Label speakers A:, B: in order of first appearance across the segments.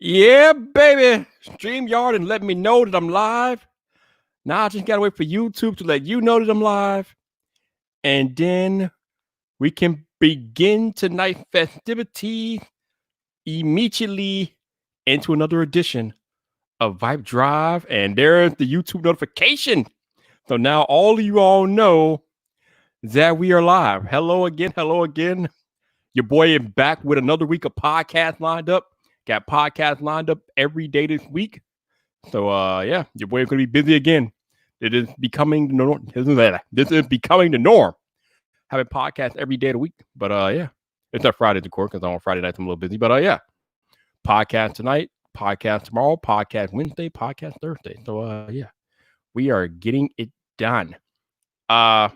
A: Yeah, baby. StreamYard and let me know that I'm live. Now I just gotta wait for YouTube to let you know that I'm live. And then we can begin tonight's festivity immediately into another edition of VypDrive. And there's the YouTube notification. So now all of you all know that we are live. Hello again. Hello again. Your boy is back with another week of podcasts lined up. Got podcasts lined up every day this week. So yeah, your boy is gonna be busy again. It is becoming the norm. This is becoming the norm. Having podcasts every day of the week. But yeah. It's not Friday of course, because on Friday nights I'm a little busy. But yeah. Podcast tonight, podcast tomorrow, podcast Wednesday, podcast Thursday. So yeah. We are getting it done. I'll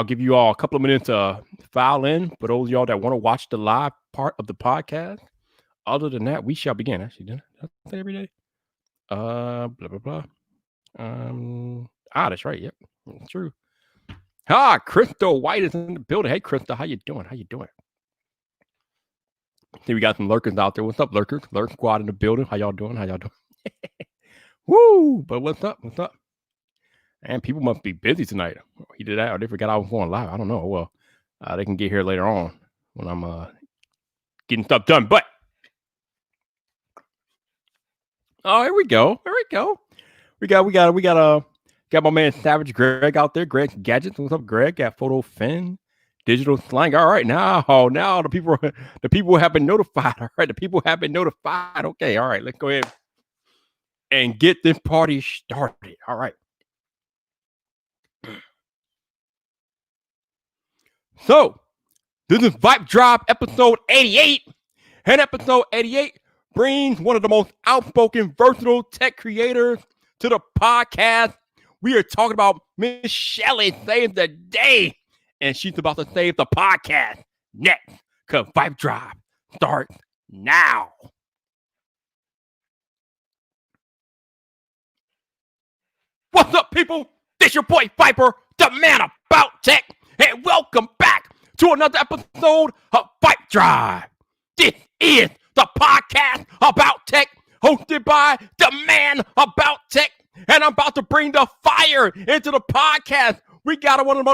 A: give you all a couple of minutes to file in for those of y'all that want to watch the live part of the podcast. Other than that, we shall begin. Actually, did I say every day? Blah blah blah. That's right. Yep, it's true. Crystal White is in the building. Hey, Crystal, how you doing? How you doing? See, we got some lurkers out there. What's up, lurkers? Lurk squad in the building. How y'all doing? How y'all doing? Woo! But what's up? What's up? And people must be busy tonight. Either that or they forgot I was going live. I don't know. Well, they can get here later on when I'm getting stuff done. But oh, here we go. Here we go. We got my man Savage Greg out there. Greg Gadgets. What's up, Greg? Got Photo Fin, Digital Slang. All right, now the people have been notified. All right, the people have been notified. Okay, all right, let's go ahead and get this party started. All right. So, this is VypDrive episode 88. And episode 88 brings one of the most outspoken, versatile tech creators to the podcast. We are talking about Miss Shelly Save the Day. And she's about to save the podcast next. Because VypDrive starts now. What's up, people? This your boy Viper, the man about tech. And welcome back to another episode of VypDrive. This is the podcast about tech, hosted by the man about tech. And I'm about to bring the fire into the podcast. We got one of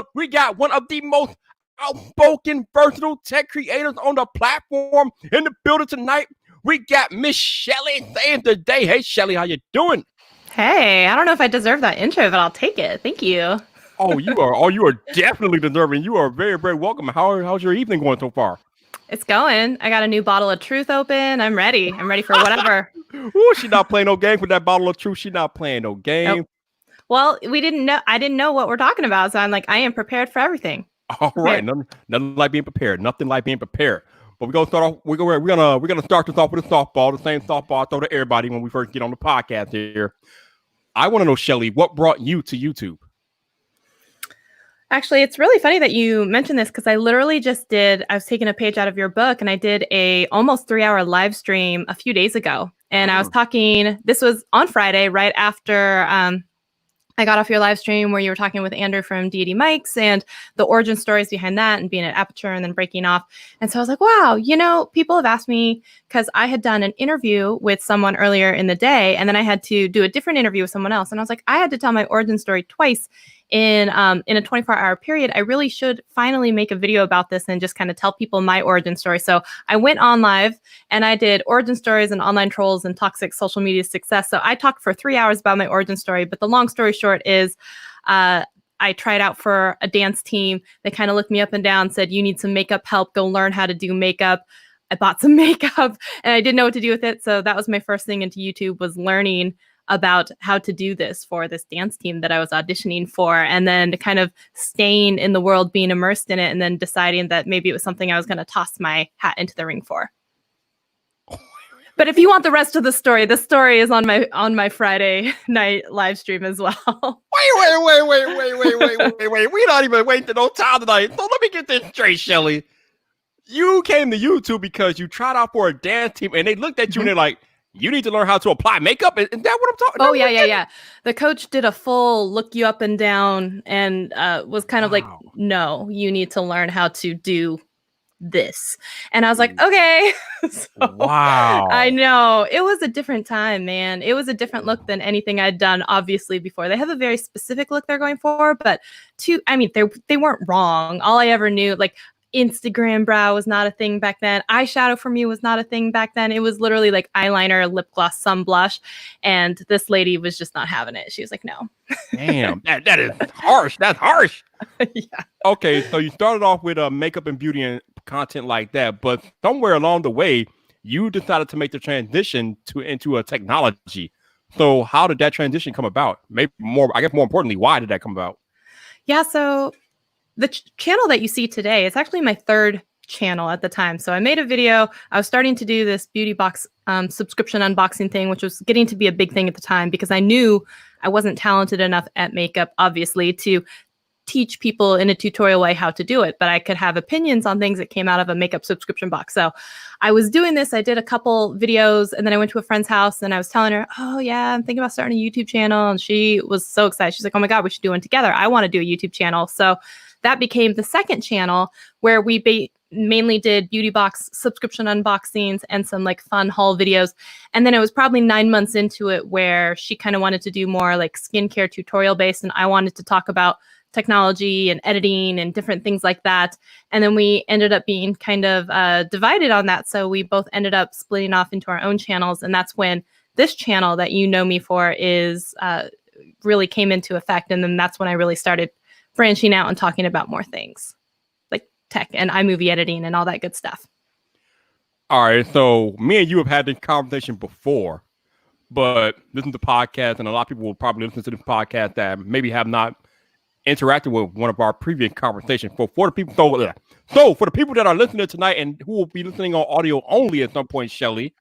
A: the most outspoken, versatile tech creators on the platform in the building tonight. We got Miss Shelly Save the Day. Hey, Shelly, how you doing?
B: Hey, I don't know if I deserve that intro, but I'll take it. Thank you.
A: You are definitely deserving. You are very, very welcome. How's your evening going so far?
B: It's going. I got a new bottle of truth open. I'm ready. I'm ready for whatever.
A: Ooh, she not playing no games with that bottle of truth. She not playing no games.
B: Nope. Well, I didn't know what we're talking about, so I'm like, I am prepared for everything.
A: All right, nothing like being prepared. Nothing like being prepared. But we're gonna start off. We're gonna start this off with a softball, the same softball I throw to everybody when we first get on the podcast here. I want to know, Shelly, what brought you to YouTube?
B: Actually, it's really funny that you mentioned this because I literally I was taking a page out of your book and I did a almost 3-hour live stream a few days ago. And I was talking, this was on Friday, right after I got off your live stream where you were talking with Andrew from Deity Mics and the origin stories behind that and being at Aperture and then breaking off. And so I was like, wow, people have asked me because I had done an interview with someone earlier in the day and then I had to do a different interview with someone else. And I was like, I had to tell my origin story twice in a 24-hour period. I really should finally make a video about this and just kind of tell people my origin story. So I went on live and I did origin stories and online trolls and toxic social media success. So I talked for 3 hours about my origin story, but the long story short is I tried out for a dance team. They kind of looked me up and down, said, you need some makeup help, go learn how to do makeup. I bought some makeup and I didn't know what to do with it. So that was my first thing into YouTube, was learning about how to do this for this dance team that I was auditioning for, and then kind of staying in the world, being immersed in it, and then deciding that maybe it was something I was going to toss my hat into the ring for. But if you want the rest of the story is on my Friday night live stream as well.
A: Wait. We're not even waiting no time tonight. So let me get this straight, Shelly. You came to YouTube because you tried out for a dance team and they looked at you and they're like, you need to learn how to apply makeup. Is that what I'm talking about?
B: Oh, yeah. The coach did a full look you up and down and was kind of like, no, you need to learn how to do this. And I was like, okay. So,
A: Wow.
B: I know. It was a different time, man. It was a different look than anything I'd done, obviously, before. They have a very specific look they're going for, but they weren't wrong. All I ever knew, like, Instagram brow was not a thing back then. Eyeshadow for me was not a thing back then. It was literally like eyeliner, lip gloss, some blush. And this lady was just not having it. She was like, no.
A: Damn, that is harsh. That's harsh.
B: Yeah.
A: Okay, so you started off with makeup and beauty and content like that, but somewhere along the way, you decided to make the transition into a technology. So how did that transition come about? Maybe more importantly, why did that come about?
B: Yeah, so the channel that you see today is actually my third channel at the time. So I made a video. I was starting to do this beauty box subscription unboxing thing, which was getting to be a big thing at the time because I knew I wasn't talented enough at makeup, obviously, to teach people in a tutorial way how to do it, but I could have opinions on things that came out of a makeup subscription box. So I was doing this. I did a couple videos and then I went to a friend's house and I was telling her, oh yeah, I'm thinking about starting a YouTube channel. And she was so excited. She's like, oh my God, we should do one together. I want to do a YouTube channel. So that became the second channel where we mainly did beauty box subscription unboxings and some like fun haul videos. And then it was probably 9 months into it where she kind of wanted to do more like skincare tutorial based. And I wanted to talk about technology and editing and different things like that. And then we ended up being kind of divided on that. So we both ended up splitting off into our own channels. And that's when this channel that you know me for is really came into effect. And then that's when I really started branching out and talking about more things like tech and iMovie editing and all that good stuff.
A: All right. So me and you have had this conversation before, but listen to the podcast, and a lot of people will probably listen to this podcast that maybe have not interacted with one of our previous conversations. For the people, so for the people that are listening tonight and who will be listening on audio only at some point, Shelly,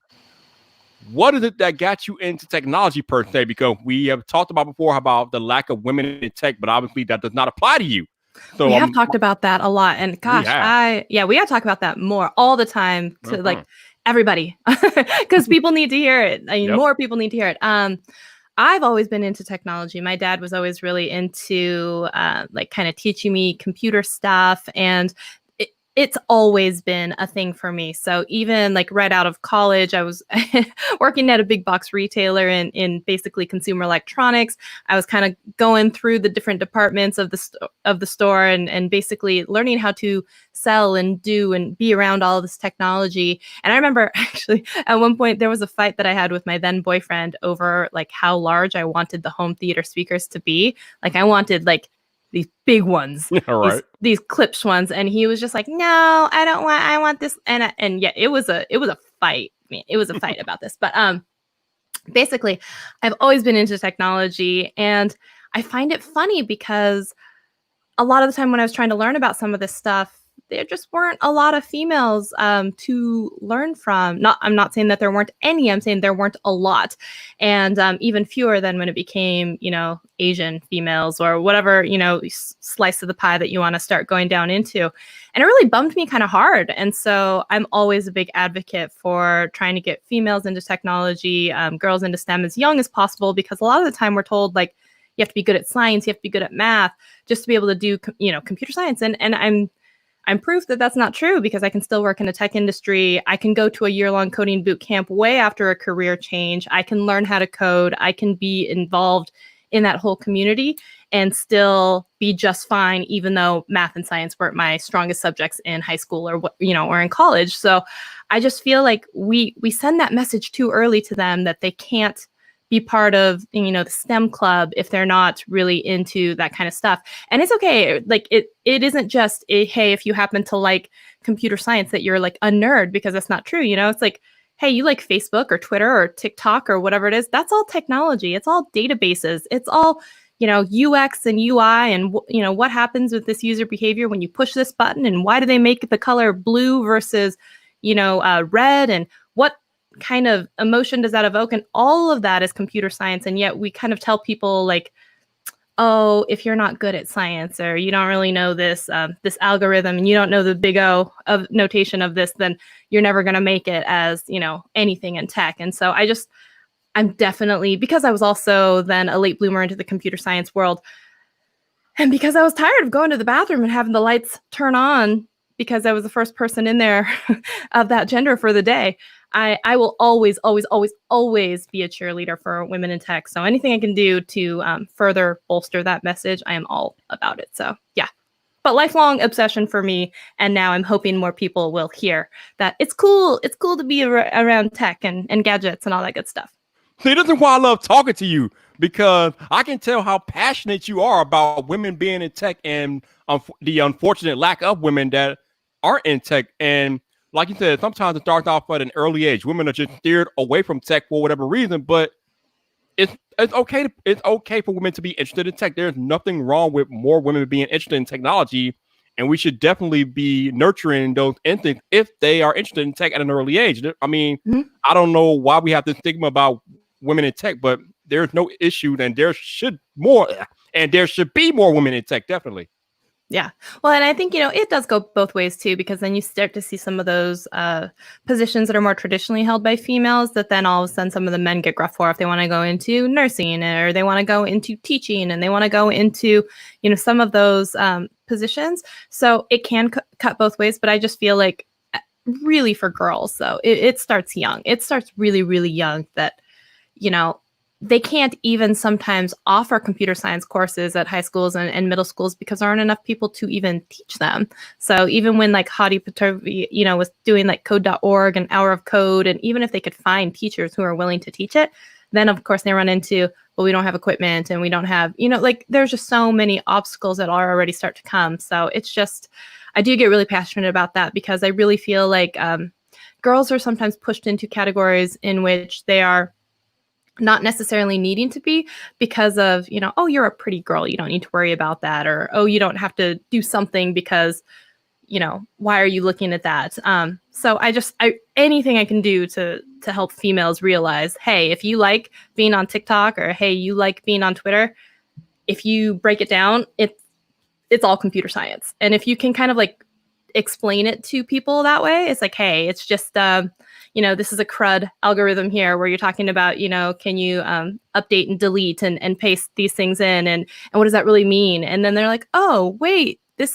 A: what is it that got you into technology per se? Because we have talked about before about the lack of women in tech, but obviously that does not apply to you. So
B: we have talked about that a lot, and gosh, we got to talk about that more all the time to like everybody, because people need to hear it. I mean, more people need to hear it. I've always been into technology. My dad was always really into like kind of teaching me computer stuff, and it's always been a thing for me. So even like right out of college, I was working at a big box retailer in basically consumer electronics. I was kind of going through the different departments of the store and basically learning how to sell and do and be around all of this technology. And I remember actually at one point there was a fight that I had with my then boyfriend over like how large I wanted the home theater speakers to be. Like I wanted like these big ones, these clips ones. And he was just like, no, I want this. And yeah, it was a fight. I mean, it was a fight about this, but basically I've always been into technology, and I find it funny because a lot of the time when I was trying to learn about some of this stuff, there just weren't a lot of females to learn from. I'm not saying that there weren't any. I'm saying there weren't a lot, and even fewer than when it became, Asian females or whatever, slice of the pie that you want to start going down into. And it really bummed me kind of hard. And so I'm always a big advocate for trying to get females into technology, girls into STEM as young as possible, because a lot of the time we're told like you have to be good at science, you have to be good at math, just to be able to do, computer science. And I'm proof that that's not true, because I can still work in the tech industry. I can go to a year-long coding boot camp way after a career change. I can learn how to code. I can be involved in that whole community and still be just fine, even though math and science weren't my strongest subjects in high school or or in college. So I just feel like we send that message too early to them that they can't be part of, the STEM club if they're not really into that kind of stuff. And it's okay. Like it isn't just hey, if you happen to like computer science that you're like a nerd, because that's not true. It's like, hey, you like Facebook or Twitter or TikTok or whatever it is. That's all technology. It's all databases. It's all, UX and UI and, what happens with this user behavior when you push this button, and why do they make the color blue versus, red, and what kind of emotion does that evoke? And all of that is computer science. And yet we kind of tell people like, oh, if you're not good at science, or you don't really know this this algorithm, and you don't know the big O of notation of this, then you're never going to make it as, anything in tech. And so I'm definitely, because I was also then a late bloomer into the computer science world, and because I was tired of going to the bathroom and having the lights turn on because I was the first person in there of that gender for the day. I will always, always, always, always be a cheerleader for women in tech. So anything I can do to further bolster that message, I am all about it. So yeah, but lifelong obsession for me. And now I'm hoping more people will hear that it's cool. It's cool to be around tech and gadgets and all that good stuff.
A: See, this is why I love talking to you, because I can tell how passionate you are about women being in tech and the unfortunate lack of women that aren't in tech. And like you said, sometimes it starts off at an early age. Women are just steered away from tech for whatever reason, but it's okay for women to be interested in tech. There's nothing wrong with more women being interested in technology, and we should definitely be nurturing those instincts if they are interested in tech at an early age. I mean, I don't know why we have this stigma about women in tech, but there's no issue, and there should be more women in tech, definitely.
B: Yeah. Well, and I think, it does go both ways too, because then you start to see some of those positions that are more traditionally held by females that then all of a sudden some of the men get gruff for if they want to go into nursing or they want to go into teaching and they want to go into, some of those positions. So it can cut both ways, but I just feel like really for girls, so it starts young. It starts really, really young that, they can't even sometimes offer computer science courses at high schools and middle schools because there aren't enough people to even teach them. So even when like Hadi Patovi, was doing like code.org and Hour of Code, and even if they could find teachers who are willing to teach it, then of course they run into, well, we don't have equipment and we don't have, like there's just so many obstacles that are already start to come. So it's just, I do get really passionate about that because I really feel like girls are sometimes pushed into categories in which they are not necessarily needing to be because of, oh, you're a pretty girl, you don't need to worry about that. Or, oh, you don't have to do something because, why are you looking at that? So anything I can do to help females realize, hey, if you like being on TikTok or, hey, you like being on Twitter, if you break it down, it's all computer science. And if you can kind of like explain it to people that way, it's like, hey, it's just, this is a CRUD algorithm here where you're talking about, can you update and delete and paste these things in? And what does that really mean? And then they're like, oh, wait, yeah,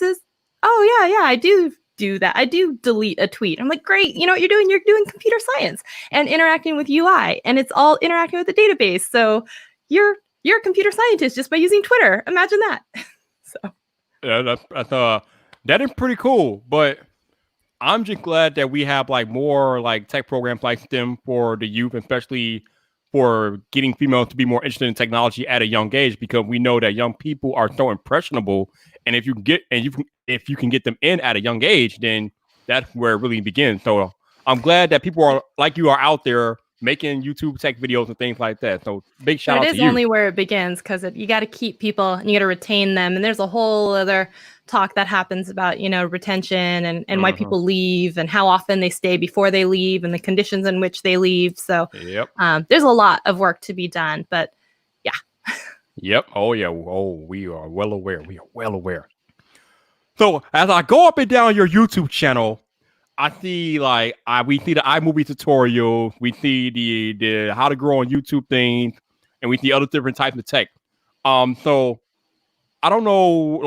B: I do that. I do delete a tweet. I'm like, great. You know what you're doing? You're doing computer science and interacting with UI, and it's all interacting with the database. So you're a computer scientist just by using Twitter. Imagine that. So
A: yeah, that is pretty cool, but I'm just glad that we have like more like tech programs like STEM for the youth, especially for getting females to be more interested in technology at a young age, because we know that young people are so impressionable, and if you can get them in at a young age, then that's where it really begins. So I'm glad that people are like you are out there making YouTube tech videos and things like that. So big shout out to you.
B: It is only where it begins, because you got to keep people and you got to retain them. And there's a whole other talk that happens about, retention and why people leave and how often they stay before they leave and the conditions in which they leave. So there's a lot of work to be done, but yeah.
A: Yep. Oh yeah. Oh, we are well aware. So as I go up and down your YouTube channel, I see we see the iMovie tutorials, we see the how to grow on YouTube things, and we see other different types of tech. So I don't know,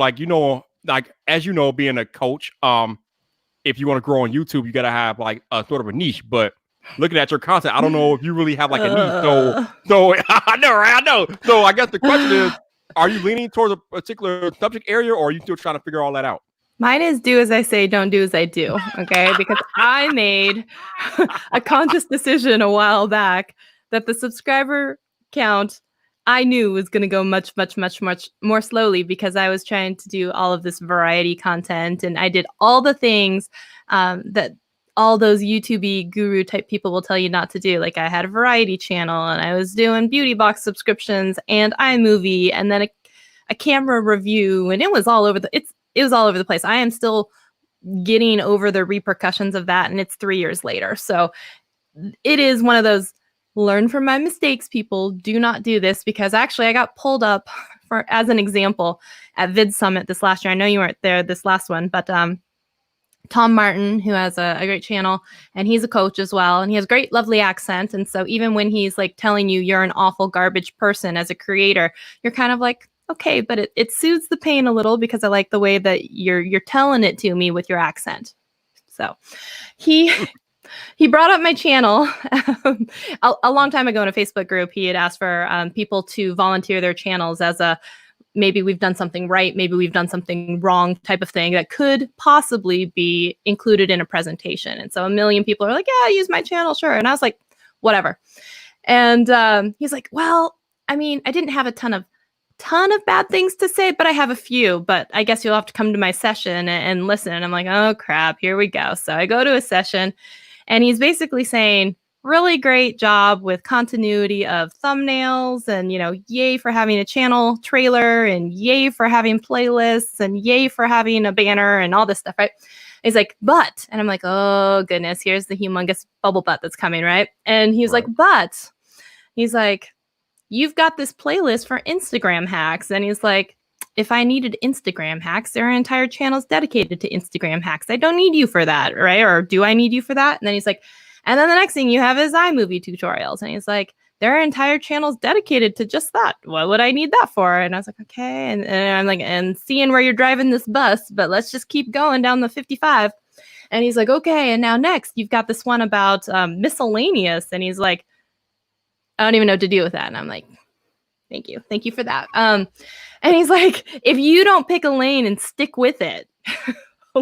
A: as you know, being a coach, if you want to grow on YouTube, you gotta have like a sort of a niche. But looking at your content, I don't know if you really have like a niche. So I know, right? I know. So I guess the question is, are you leaning towards a particular subject area, or are you still trying to figure all that out?
B: Mine is do as I say, don't do as I do. Okay. Because I made a conscious decision a while back that the subscriber count I knew was going to go much, much, much, much more slowly, because I was trying to do all of this variety content. And I did all the things that all those YouTube guru type people will tell you not to do. Like I had a variety channel and I was doing beauty box subscriptions and iMovie and then a camera review, and it was all over it was all over the place. I am still getting over the repercussions of that, and it's 3 years later. So it is one of those learn from my mistakes, people. Do not do this, because actually I got pulled up as an example at Vid Summit this last year. I know you weren't there this last one, but Tom Martin, who has a great channel, and he's a coach as well, and he has great, lovely accent. And so even when he's like telling you you're an awful garbage person as a creator, you're kind of like, okay, but it soothes the pain a little because I like the way that you're telling it to me with your accent. So he he brought up my channel a long time ago in a Facebook group. He had asked for people to volunteer their channels as a maybe we've done something right, maybe we've done something wrong type of thing that could possibly be included in a presentation. And so a million people are like, yeah, use my channel, sure. And I was like, whatever. And he's like, well, I mean, I didn't have a ton of bad things to say, but I have a few. But I guess you'll have to come to my session and listen. And I'm like, oh crap, here we go. So I go to a session, and he's basically saying, really great job with continuity of thumbnails, and yay for having a channel trailer, and yay for having playlists, and yay for having a banner and all this stuff, right? He's like, but, and I'm like, oh goodness, here's the humongous bubble butt that's coming, right? And he's like, but, he's like, you've got this playlist for Instagram hacks. And he's like, if I needed Instagram hacks, there are entire channels dedicated to Instagram hacks. I don't need you for that, right? Or do I need you for that? And then he's like, and then the next thing you have is iMovie tutorials. And he's like, there are entire channels dedicated to just that. What would I need that for? And I was like, okay. And I'm like, and seeing where you're driving this bus, but let's just keep going down the 55. And he's like, okay. And now next, you've got this one about miscellaneous. And he's like, I don't even know what to do with that. And I'm like, thank you. Thank you for that. And he's like, if you don't pick a lane and stick with it,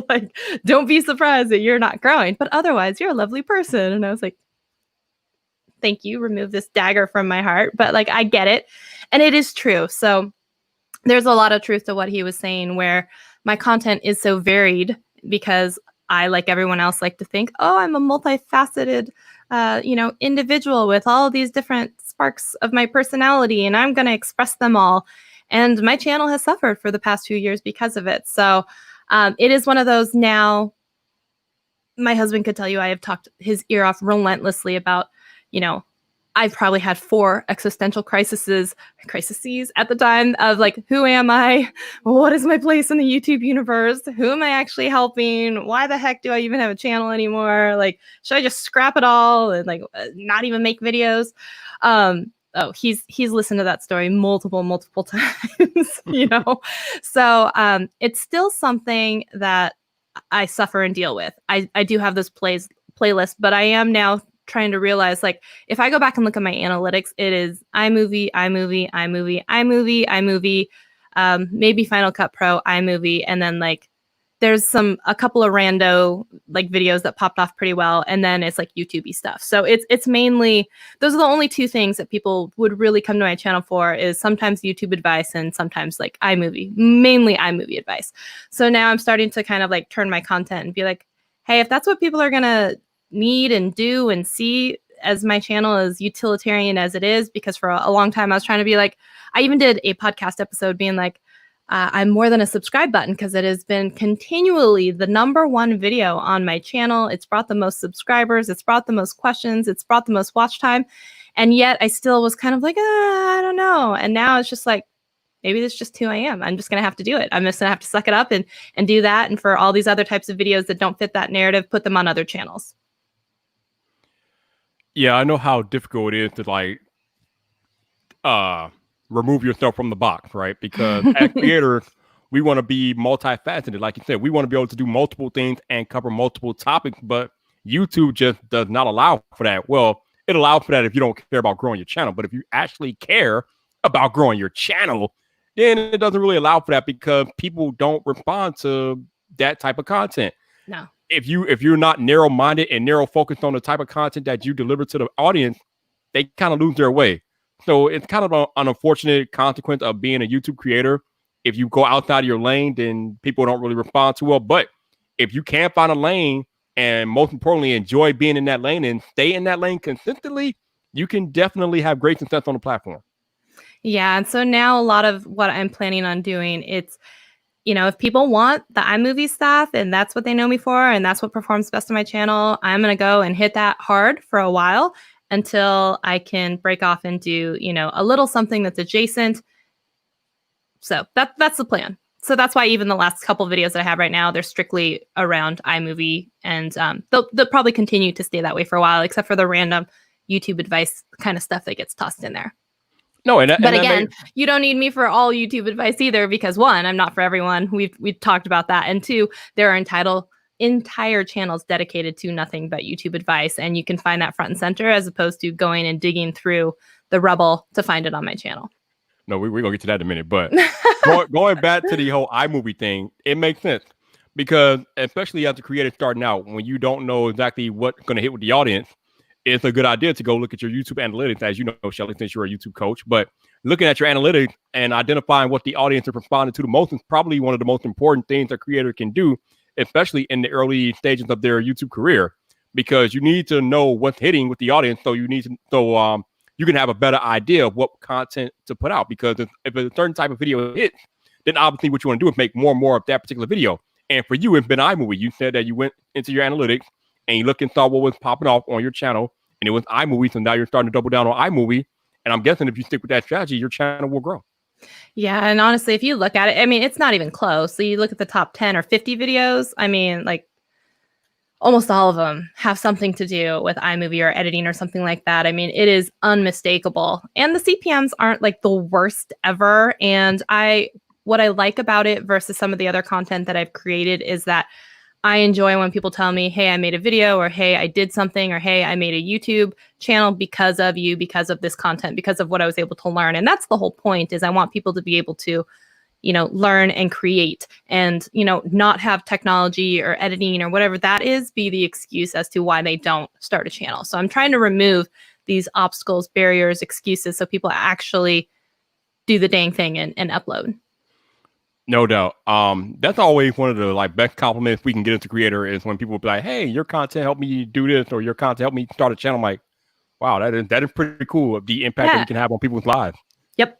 B: like, don't be surprised that you're not growing, but otherwise you're a lovely person. And I was like, thank you. Remove this dagger from my heart. But like, I get it. And it is true. So there's a lot of truth to what he was saying, where my content is so varied because I, like everyone else, like to think, oh, I'm a multifaceted, individual with all these different sparks of my personality, and I'm going to express them all. And my channel has suffered for the past few years because of it. So it is one of those now. My husband could tell you I have talked his ear off relentlessly about, I've probably had 4 existential crises at the time of like, who am I? What is my place in the YouTube universe? Who am I actually helping? Why the heck do I even have a channel anymore? Like, should I just scrap it all and like not even make videos? Oh, he's listened to that story multiple times, So it's still something that I suffer and deal with. I do have this playlist, but I am now trying to realize, like, if I go back and look at my analytics, it is iMovie, maybe Final Cut Pro, iMovie, and then like there's a couple of rando like videos that popped off pretty well, and then it's like YouTube-y stuff. So it's mainly, those are the only 2 things that people would really come to my channel for, is sometimes YouTube advice and sometimes like iMovie, mainly iMovie advice. So now I'm starting to kind of like turn my content and be like, hey, if that's what people are gonna need and do and see, as my channel is utilitarian as it is, because for a long time I was trying to be like, I even did a podcast episode being like, I'm more than a subscribe button, because it has been continually the #1 video on my channel. It's brought the most subscribers, it's brought the most questions, it's brought the most watch time, and yet I still was kind of like, I don't know. And now it's just like, maybe that's just who I am. I'm just gonna have to do it. I'm just gonna have to suck it up and do that. And for all these other types of videos that don't fit that narrative, put them on other channels.
A: Yeah, I know how difficult it is to like remove yourself from the box, right? Because as creators, we want to be multifaceted. Like you said, we want to be able to do multiple things and cover multiple topics, but YouTube just does not allow for that. Well, it allows for that if you don't care about growing your channel. But if you actually care about growing your channel, then it doesn't really allow for that, because people don't respond to that type of content.
B: No.
A: If you're not narrow-minded and narrow-focused on the type of content that you deliver to the audience, they kind of lose their way. So it's kind of an unfortunate consequence of being a YouTube creator. If you go outside of your lane, then people don't really respond too well. But if you can find a lane, and most importantly, enjoy being in that lane and stay in that lane consistently, you can definitely have great success on the platform.
B: Yeah. And so now a lot of what I'm planning on doing, it's, if people want the iMovie stuff and that's what they know me for, and that's what performs best on my channel, I'm going to go and hit that hard for a while until I can break off and do, a little something that's adjacent. So that's the plan. So that's why even the last couple of videos that I have right now, they're strictly around iMovie, and they'll probably continue to stay that way for a while, except for the random YouTube advice kind of stuff that gets tossed in there.
A: No, and
B: But
A: that
B: again, you don't need me for all YouTube advice either, because one, I'm not for everyone. We've talked about that, and two, there are entire channels dedicated to nothing but YouTube advice, and you can find that front and center as opposed to going and digging through the rubble to find it on my channel.
A: No, we're gonna get to that in a minute. But going back to the whole iMovie thing, it makes sense because especially as a creator starting out, when you don't know exactly what's gonna hit with the audience, it's a good idea to go look at your YouTube analytics, as you know, Shelly, since you're a YouTube coach. But looking at your analytics and identifying what the audience is responding to the most is probably one of the most important things a creator can do, especially in the early stages of their YouTube career, because you need to know what's hitting with the audience. So you can have a better idea of what content to put out. Because if a certain type of video hits, then obviously what you want to do is make more and more of that particular video. And for you, it's been iMovie. You said that you went into your analytics and you looked and saw what was popping off on your channel, and it was iMovie. So now you're starting to double down on iMovie. And I'm guessing if you stick with that strategy, your channel will grow.
B: Yeah, and honestly, if you look at it, I mean, it's not even close. So you look at the top 10 or 50 videos, I mean, like almost all of them have something to do with iMovie or editing or something like that. I mean, it is unmistakable. And the CPMs aren't like the worst ever. And what I like about it versus some of the other content that I've created is that I enjoy when people tell me, hey, I made a video, or hey, I did something, or hey, I made a YouTube channel because of you, because of this content, because of what I was able to learn. And that's the whole point, is I want people to be able to, learn and create and, not have technology or editing or whatever that is be the excuse as to why they don't start a channel. So I'm trying to remove these obstacles, barriers, excuses, so people actually do the dang thing and upload.
A: No doubt. That's always one of the best compliments we can get as a creator is when people be like, "Hey, your content helped me do this," or "Your content helped me start a channel." I'm like, wow, that is pretty cool. The impact that we can have on people's lives.
B: Yep.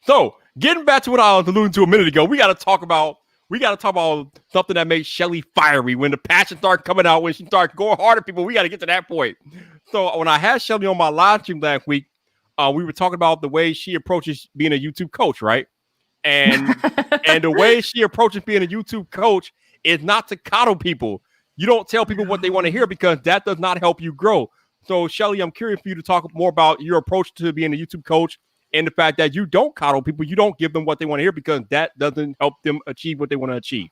A: So getting back to what I was alluding to a minute ago, we got to talk about something that made Shelly fiery. When the passion started coming out, when she started going hard at people, we got to get to that point. So when I had Shelly on my live stream last week, we were talking about the way she approaches being a YouTube coach, right? And the way she approaches being a YouTube coach is not to coddle people. You don't tell people what they want to hear, because that does not help you grow. So Shelly, I'm curious for you to talk more about your approach to being a YouTube coach and the fact that you don't coddle people. You don't give them what they want to hear, because that doesn't help them achieve what they want to achieve.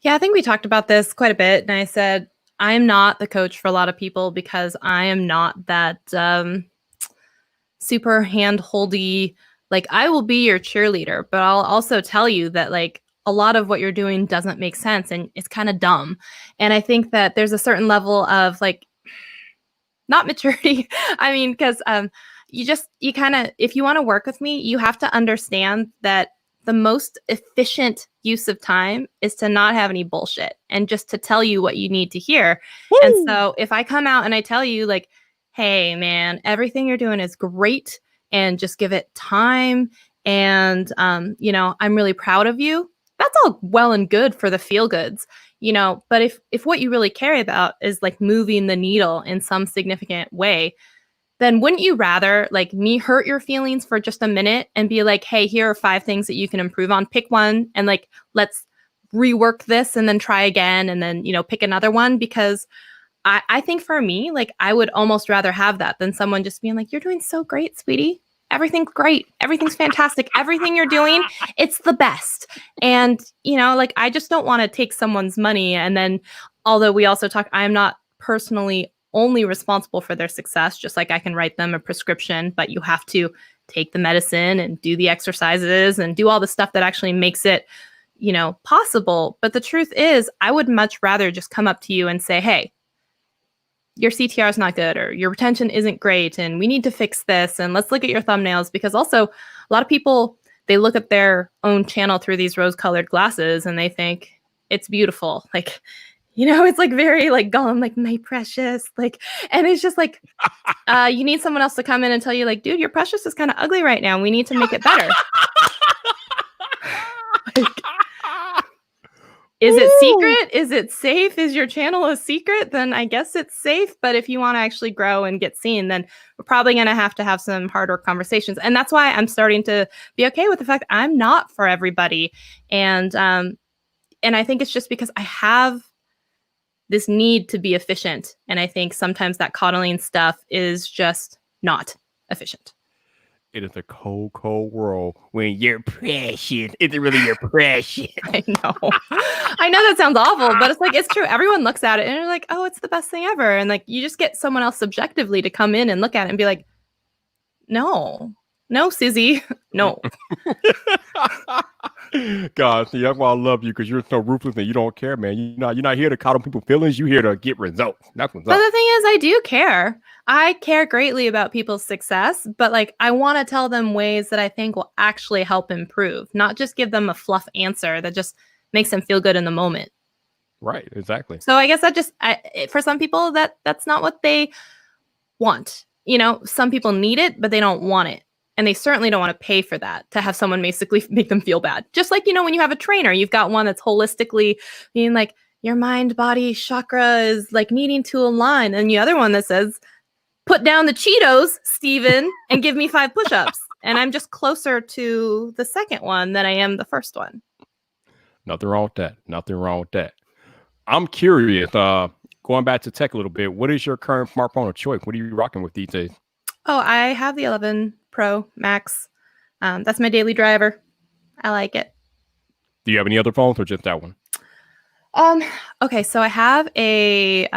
B: Yeah, I think we talked about this quite a bit. And I said, I'm not the coach for a lot of people because I am not that super hand-holdy. Like, I will be your cheerleader, but I'll also tell you that a lot of what you're doing doesn't make sense and it's kind of dumb. And I think that there's a certain level of not maturity. I mean, because you kind of, if you want to work with me, you have to understand that the most efficient use of time is to not have any bullshit and just to tell you what you need to hear. Woo! And so if I come out and I tell you hey man, everything you're doing is great, and just give it time, and I'm really proud of you, that's all well and good for the feel goods, but if what you really care about is moving the needle in some significant way, then wouldn't you rather me hurt your feelings for just a minute and be like, hey, here are 5 things that you can improve on, pick one, and let's rework this and then try again, and then pick another one? Because I think for me, I would almost rather have that than someone just being like, you're doing so great, sweetie. Everything's great. Everything's fantastic. Everything you're doing, it's the best. And, I just don't want to take someone's money. And then, although we also talk, I'm not personally only responsible for their success, just like I can write them a prescription, but you have to take the medicine and do the exercises and do all the stuff that actually makes it, possible. But the truth is, I would much rather just come up to you and say, hey, your CTR is not good, or your retention isn't great, and we need to fix this, and let's look at your thumbnails. Because also a lot of people, they look at their own channel through these rose-colored glasses and they think it's beautiful. It's very Gollum, my precious, and it's just you need someone else to come in and tell you dude, your precious is kind of ugly right now. We need to make it better. Is it secret? Is it safe? Is your channel a secret? Then I guess it's safe. But if you want to actually grow and get seen, then we're probably going to have some harder conversations. And that's why I'm starting to be okay with the fact I'm not for everybody. And I think it's just because I have this need to be efficient. And I think sometimes that coddling stuff is just not efficient.
A: It is a cold, cold world when you're precious. Is it really your precious?
B: I know. I know that sounds awful, but it's like, it's true. Everyone looks at it and they're like, oh, it's the best thing ever. And like, you just get someone else subjectively to come in and look at it and be like, no, Susie, no.
A: God, see, that's why I love you, because you're so ruthless and you don't care, man. You're not here to coddle people's feelings. You're here to get results. That's what's
B: But
A: up.
B: the thing is, I do care. I care greatly about people's success, but like, I want to tell them ways that I think will actually help improve, not just give them a fluff answer that just makes them feel good in the moment.
A: Right, exactly.
B: So I guess that just, for some people, that's not what they want. You know, some people need it, but they don't want it. And they certainly don't want to pay for that, to have someone basically make them feel bad. Just like, you know, when you have a trainer, you've got one that's holistically being like, your mind, body, chakra is like needing to align. And the other one that says, put down the Cheetos, Steven, and give me 5 push-ups. And I'm just closer to the second one than I am the first one.
A: Nothing wrong with that. Nothing wrong with that. I'm curious, going back to tech a little bit, what is your current smartphone of choice? What are you rocking with these days?
B: Oh, I have the 11 Pro Max. That's my daily driver. I like it.
A: Do you have any other phones or just that one?
B: Okay, so I have a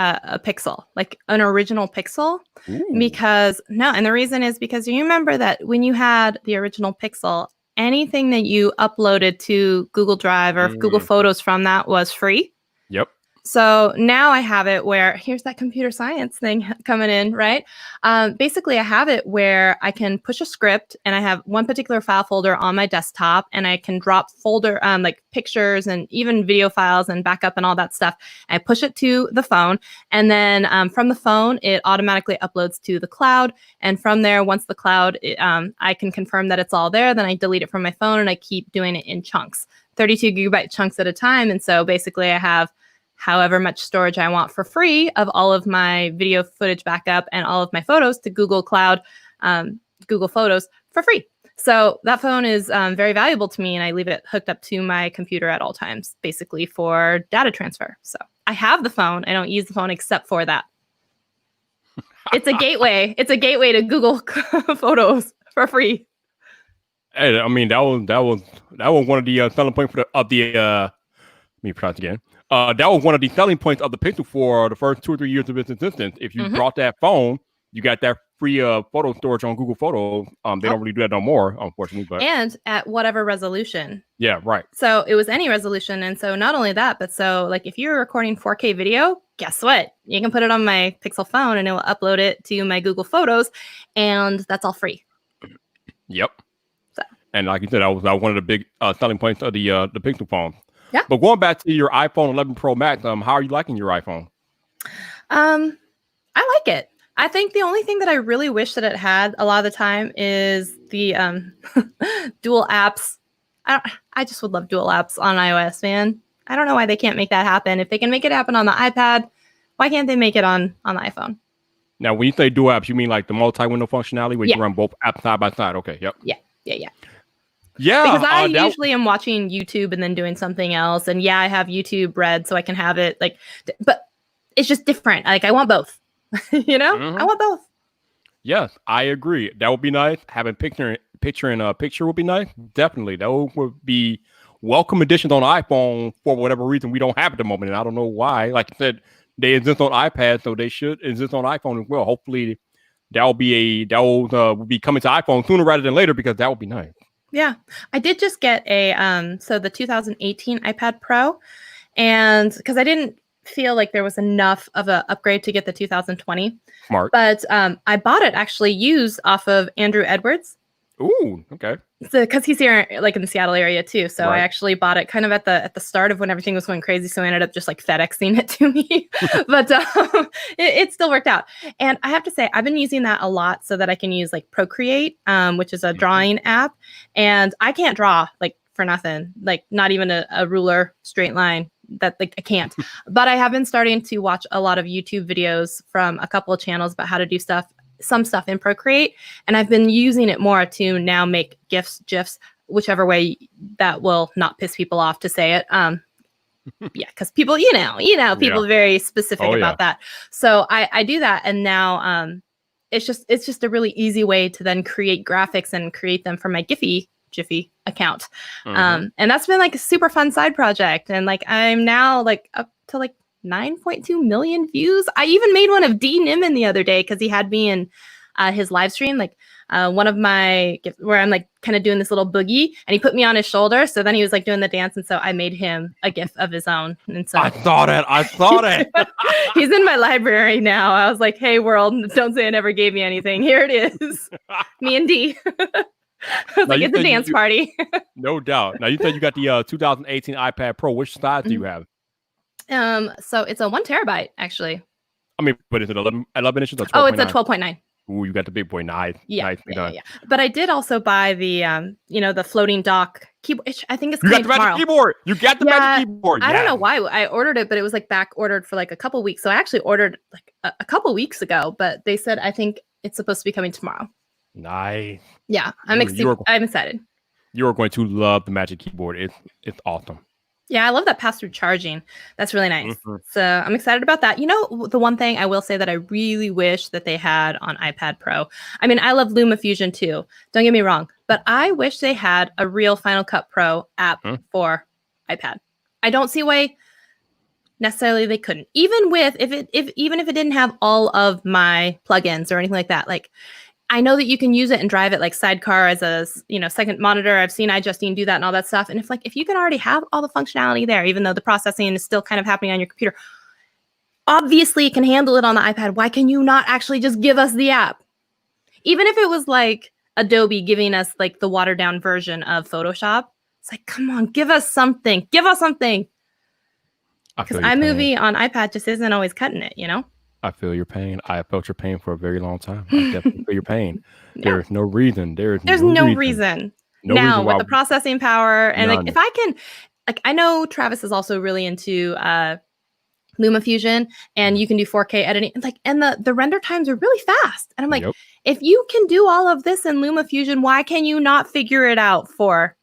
B: Pixel, like an original Pixel.
A: Ooh.
B: And the reason is because you remember that when you had the original Pixel, anything that you uploaded to Google Drive or Google Photos from that was free.
A: Yep.
B: So now I have it where, here's that computer science thing coming in, right? Basically, I have it where I can push a script and I have one particular file folder on my desktop, and I can drop folder like pictures and even video files and backup and all that stuff. I push it to the phone, and then from the phone, it automatically uploads to the cloud. And from there, once the cloud, I can confirm that it's all there, then I delete it from my phone and I keep doing it in chunks, 32 gigabyte chunks at a time. And so basically I have however much storage I want for free of all of my video footage backup and all of my photos to Google Cloud, Google Photos for free. So that phone is very valuable to me, and I leave it hooked up to my computer at all times, basically for data transfer. So I have the phone. I don't use the phone except for that. It's a gateway. It's a gateway to Google Photos for free.
A: Hey, I mean, that was one of the selling points of the let me pronounce again. That was one of the selling points of the Pixel for the first 2 or 3 years of its existence. If you brought that phone, you got that free photo storage on Google Photos. They don't really do that no more, unfortunately. But
B: and at whatever resolution.
A: Yeah, right.
B: So it was any resolution. And so not only that, but so like if you're recording 4K video, guess what? You can put it on my Pixel phone and it will upload it to my Google Photos, and that's all free.
A: Yep.
B: So.
A: And like you said, that was one of the big selling points of the Pixel phone.
B: Yeah.
A: But going back to your iPhone 11 Pro Max, how are you liking your iPhone?
B: I like it. I think the only thing that I really wish that it had a lot of the time is the dual apps. I just would love dual apps on iOS, man. I don't know why they can't make that happen. If they can make it happen on the iPad, why can't they make it on the iPhone?
A: Now, when you say dual apps, you mean like the multi-window functionality where you run both apps side by side? Okay, yep.
B: Yeah.
A: Yeah,
B: because I usually am watching YouTube and then doing something else. And yeah, I have YouTube Red, so I can have it like, but it's just different. Like I want both, you know, I want both.
A: Yes, I agree. That would be nice. Having picture in a picture would be nice. Definitely. That would be welcome additions on iPhone for whatever reason we don't have at the moment. And I don't know why. Like I said, they exist on iPad, so they should exist on iPhone as well. Hopefully that will be coming to iPhone sooner rather than later, because that would be nice.
B: Yeah, I did just get so the 2018 iPad Pro, and because I didn't feel like there was enough of an upgrade to get the 2020.
A: Smart.
B: But I bought it actually used off of Andrew Edwards.
A: Ooh, okay.
B: So because he's here like in the Seattle area too, so
A: Right.
B: I actually bought it kind of at the start of when everything was going crazy. So I ended up just like FedExing it to me, but it still worked out. And I have to say, I've been using that a lot so that I can use like Procreate, which is a drawing app, and I can't draw like for nothing, like not even a ruler, straight line. That like I can't. But I have been starting to watch a lot of YouTube videos from a couple of channels about how to do some stuff in Procreate, and I've been using it more to now make GIFs, whichever way that will not piss people off to say it. Yeah, because people, people are very specific about that. So I do that, and now it's just a really easy way to then create graphics and create them for my Jiffy account. And that's been like a super fun side project. And like I'm now like up to like 9.2 million views. I even made one of D Nimmin the other day because he had me in his live stream, like one of my gifts where I'm like kind of doing this little boogie, and he put me on his shoulder. So then he was like doing the dance, and so I made him a gif of his own. And so
A: I thought it.
B: He's in my library now. I was like, hey world, don't say I never gave me anything. Here it is. Me and D. I was like, it's a dance party.
A: No doubt. Now you said you got the 2018 iPad Pro. Which size do you have?
B: So it's a 1 terabyte actually.
A: I mean, but is it 11 inches or 12.9?
B: Oh, it's a 12.9.
A: Ooh, you got the big boy. Nice.
B: Yeah, yeah. But I did also buy the the floating dock keyboard. I think it's
A: you got the magic keyboard. You got the magic keyboard.
B: I don't know why I ordered it, but it was like back ordered for like a couple weeks. So I actually ordered like a couple weeks ago, but they said I think it's supposed to be coming tomorrow.
A: Nice.
B: Yeah, I'm excited.
A: You are going to love the magic keyboard. It's awesome.
B: Yeah, I love that pass-through charging. That's really nice. So I'm excited about that. You know, the one thing I will say that I really wish that they had on iPad Pro. I mean, I love LumaFusion too. Don't get me wrong, but I wish they had a real Final Cut Pro app for iPad. I don't see why necessarily they couldn't. Even if it didn't have all of my plugins or anything like that. Like, I know that you can use it and drive it like sidecar as a second monitor. I've seen iJustine do that and all that stuff. And if you can already have all the functionality there, even though the processing is still kind of happening on your computer, obviously it can handle it on the iPad. Why can you not actually just give us the app? Even if it was like Adobe giving us like the watered down version of Photoshop, it's like, come on, give us something. Give us something. Because iMovie on iPad just isn't always cutting it, you know?
A: I feel your pain. I have felt your pain for a very long time. I definitely feel your pain. There's no reason. There's no reason.
B: Now with the processing power and like if I can, like I know Travis is also really into LumaFusion and you can do 4K editing and the render times are really fast. And I'm like, if you can do all of this in LumaFusion, why can you not figure it out for?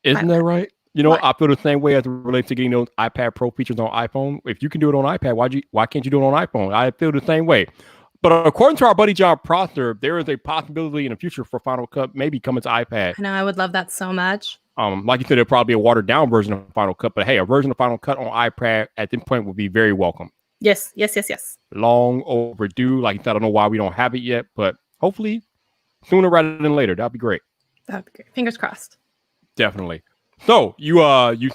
A: Isn't that right? You know, I feel the same way as it relates to getting those iPad Pro features on iPhone. If you can do it on iPad, why can't you do it on iPhone? I feel the same way. But according to our buddy John Prosser, there is a possibility in the future for Final Cut maybe coming to iPad.
B: I know, I would love that so much.
A: Like you said, it'll probably be a watered down version of Final Cut. But hey, a version of Final Cut on iPad at this point would be very welcome.
B: Yes.
A: Long overdue. Like you said, I don't know why we don't have it yet, but hopefully sooner rather than later. That'd be great.
B: That'd be great. Fingers crossed.
A: Definitely. So you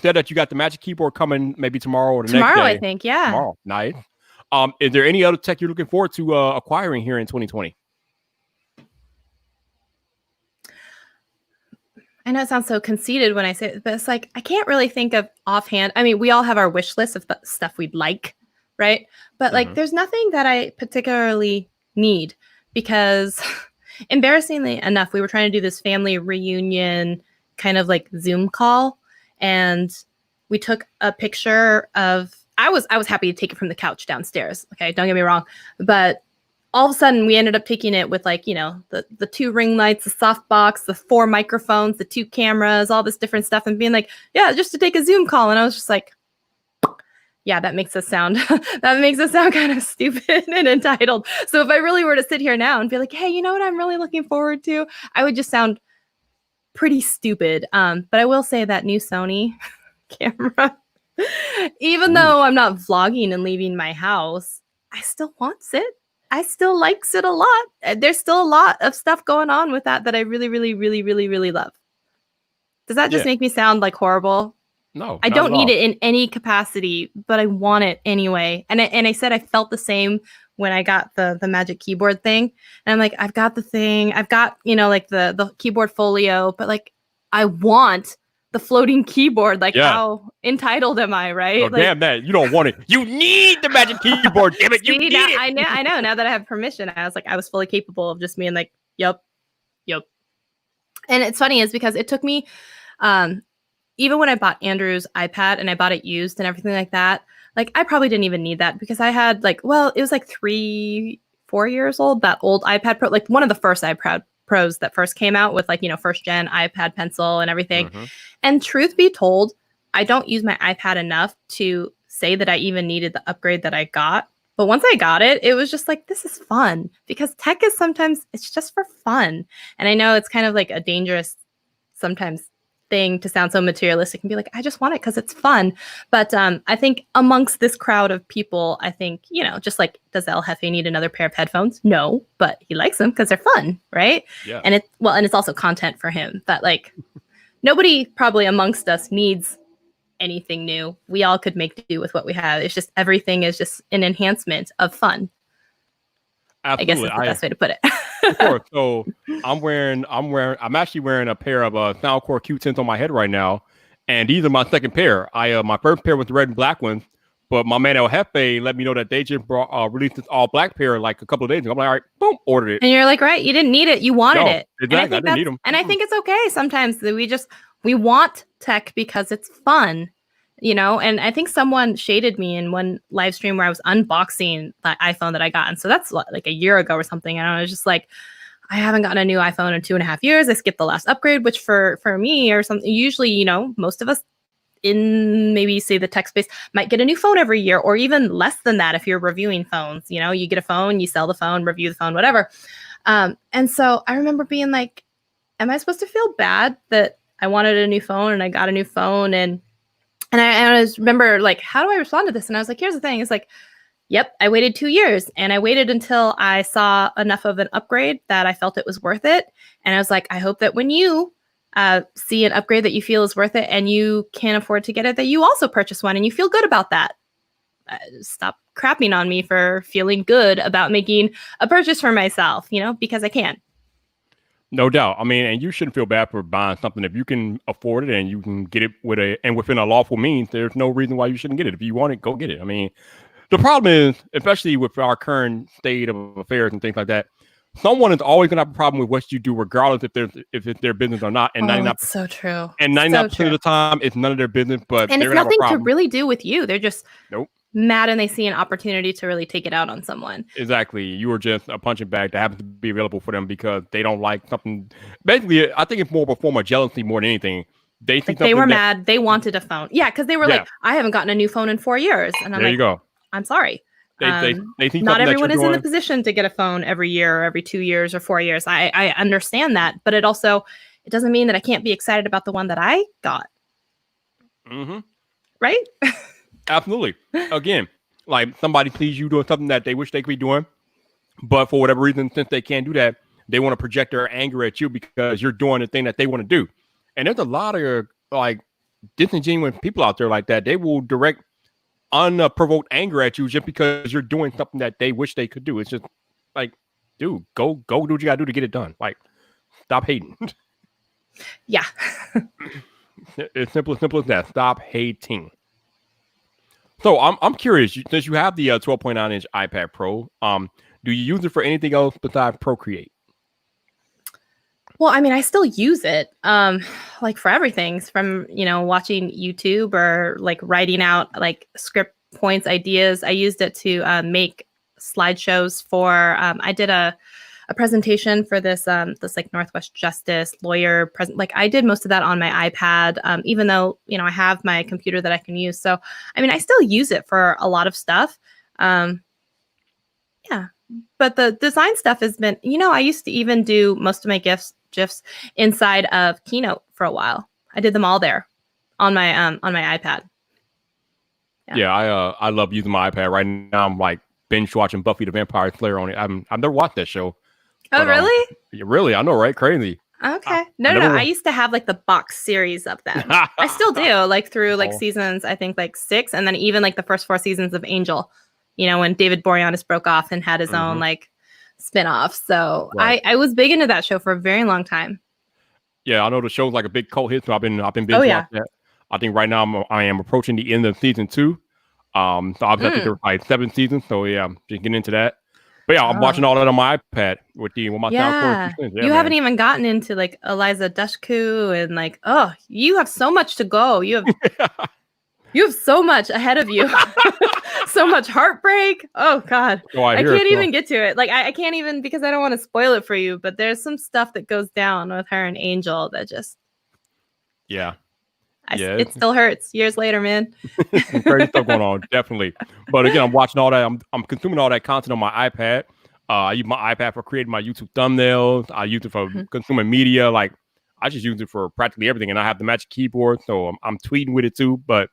A: said that you got the magic keyboard coming maybe tomorrow or the next day.
B: I think, yeah.
A: Tomorrow, nice. Is there any other tech you're looking forward to acquiring here in 2020?
B: I know it sounds so conceited when I say it, but it's like I can't really think of offhand. I mean, we all have our wish list of stuff we'd like, right? But like, there's nothing that I particularly need because, embarrassingly enough, we were trying to do this family reunion kind of like Zoom call, and we took a picture of. I was happy to take it from the couch downstairs. Okay, don't get me wrong, but all of a sudden we ended up taking it with like the 2 ring lights, the softbox, the 4 microphones, the 2 cameras, all this different stuff, and being like, yeah, just to take a Zoom call, and I was just like, yeah, that makes us sound kind of stupid and entitled. So if I really were to sit here now and be like, hey, you know what I'm really looking forward to, I would just sound pretty stupid. But I will say that new Sony camera, even though I'm not vlogging and leaving my house, I still want it. I still likes it a lot. There's still a lot of stuff going on with that I really, really, really, really, really love. Does that just make me sound like horrible?
A: No,
B: I don't need it in any capacity, but I want it anyway. And I said I felt the same when I got the Magic Keyboard thing. And I'm like, I've got the thing. I've got, like the keyboard folio, but like I want the floating keyboard. Like how entitled am I, right?
A: Oh, like, damn that. You don't want it. You need the Magic Keyboard, damn it. You need it.
B: I know. Now that I have permission, I was fully capable of just being like, yep. And it's funny is because it took me, even when I bought Andrew's iPad and I bought it used and everything like that, like I probably didn't even need that because I had it was like 3-4 years old, that old iPad Pro, like one of the first iPad Pros that first came out with first gen iPad pencil and everything. And truth be told, I don't use my iPad enough to say that I even needed the upgrade that I got. But once I got it, it was just like, this is fun, because tech is sometimes, it's just for fun. And I know it's kind of like a dangerous sometimes thing to sound so materialistic and be like, I just want it because it's fun. But I think amongst this crowd of people, I think, just like, does El Jefe need another pair of headphones? No, but he likes them because they're fun, right?
A: Yeah.
B: And it's also content for him. But like, nobody probably amongst us needs anything new. We all could make do with what we have. It's just everything is just an enhancement of fun.
A: Absolutely.
B: I guess that's the best way to put it.
A: Of course. So I'm actually wearing a pair of Soundcore Q10s on my head right now, and these are my second pair. My first pair was the red and black ones, but my man El Jefe let me know that they just released this all black pair like a couple of days ago. I'm like, all right, boom, ordered it.
B: And you're like, right, you didn't need it, you wanted it.
A: Exactly. I didn't need them.
B: And I think it's okay sometimes that we want tech because it's fun. And I think someone shaded me in one live stream where I was unboxing that iPhone that I got. And so that's like a year ago or something. And I was just like, I haven't gotten a new iPhone in 2.5 years. I skipped the last upgrade, which for me or something, usually, most of us in maybe say the tech space might get a new phone every year, or even less than that if you're reviewing phones. You get a phone, you sell the phone, review the phone, whatever. And so I remember being like, am I supposed to feel bad that I wanted a new phone and I got a new phone? And I just remember like, how do I respond to this? And I was like, here's the thing. It's like, yep, I waited 2 years, and I waited until I saw enough of an upgrade that I felt it was worth it. And I was like, I hope that when you see an upgrade that you feel is worth it and you can't afford to get it, that you also purchase one and you feel good about that. Stop crapping on me for feeling good about making a purchase for myself, because I can.
A: No doubt. I mean, and you shouldn't feel bad for buying something if you can afford it and you can get it within a lawful means. There's no reason why you shouldn't get it. If you want it, go get it. I mean, the problem is, especially with our current state of affairs and things like that, someone is always going to have a problem with what you do, regardless if it's their business or not. And 99%,
B: that's so true.
A: And 99% of the time, it's none of their business. But
B: and it's nothing to really do with you. They're just mad, and they see an opportunity to really take it out on someone.
A: Exactly. You are just a punching bag that happens to be available for them because they don't like something. Basically, I think it's more of a form of jealousy more than anything.
B: They were mad. They wanted a phone. Yeah, because they were like, I haven't gotten a new phone in 4 years. And I'm
A: there you go.
B: I'm sorry.
A: They think
B: not everyone is in the position to get a phone every year or every 2 years or 4 years. I understand that, but it doesn't mean that I can't be excited about the one that I got.
A: Mm-hmm.
B: Right?
A: Absolutely. Again, like somebody sees you doing something that they wish they could be doing, but for whatever reason, since they can't do that, they want to project their anger at you because you're doing the thing that they want to do. And there's a lot of like disingenuous people out there like that. They will direct unprovoked anger at you just because you're doing something that they wish they could do. It's just like, dude, go do what you gotta do to get it done. Like, stop hating.
B: Yeah.
A: It's simple as that. Stop hating. So I'm curious, since you have the 12.9-inch iPad Pro, do you use it for anything else besides Procreate?
B: Well, I mean, I still use it, like for everything from, watching YouTube or like writing out like script points, ideas. I used it to make slideshows for, I did a presentation for this like Northwest Justice lawyer present. Like I did most of that on my iPad, even though, I have my computer that I can use. So, I mean, I still use it for a lot of stuff. Yeah. But the design stuff has been, I used to even do most of my GIFs inside of Keynote for a while. I did them all there on my iPad.
A: Yeah, I love using my iPad. Right now I'm like binge watching Buffy the Vampire Slayer on it. I've never watched that show.
B: Oh, really?
A: Really? I know, right? Crazy.
B: Okay. No. I used to have like the box series of them. I still do, like through like seasons, I think like 6, and then even like the first 4 seasons of Angel, when David Boreanaz broke off and had his own like spin-off. So right. I was big into that show for a very long time.
A: Yeah, I know the show's like a big cult hit, so I've been binge watching that. I think right now I am approaching the end of season 2. So obviously I think there's like 7 seasons. So yeah, I'm just getting into that. But yeah, I'm watching all that on my iPad with my Soundcore.
B: You haven't even gotten into like Eliza Dushku and like, you have so much to go. You have so much ahead of you. So much heartbreak. Oh God. I can't even get to it. Like I can't even, because I don't want to spoil it for you, but there's some stuff that goes down with her and Angel that just.
A: Yeah. Yeah,
B: It still hurts years later, man.
A: some crazy stuff going on, definitely. But again, I'm watching all that. I'm consuming all that content on my iPad. I use my iPad for creating my YouTube thumbnails. I use it for consuming media. Like I just use it for practically everything, and I have the Magic Keyboard, so I'm tweeting with it too. But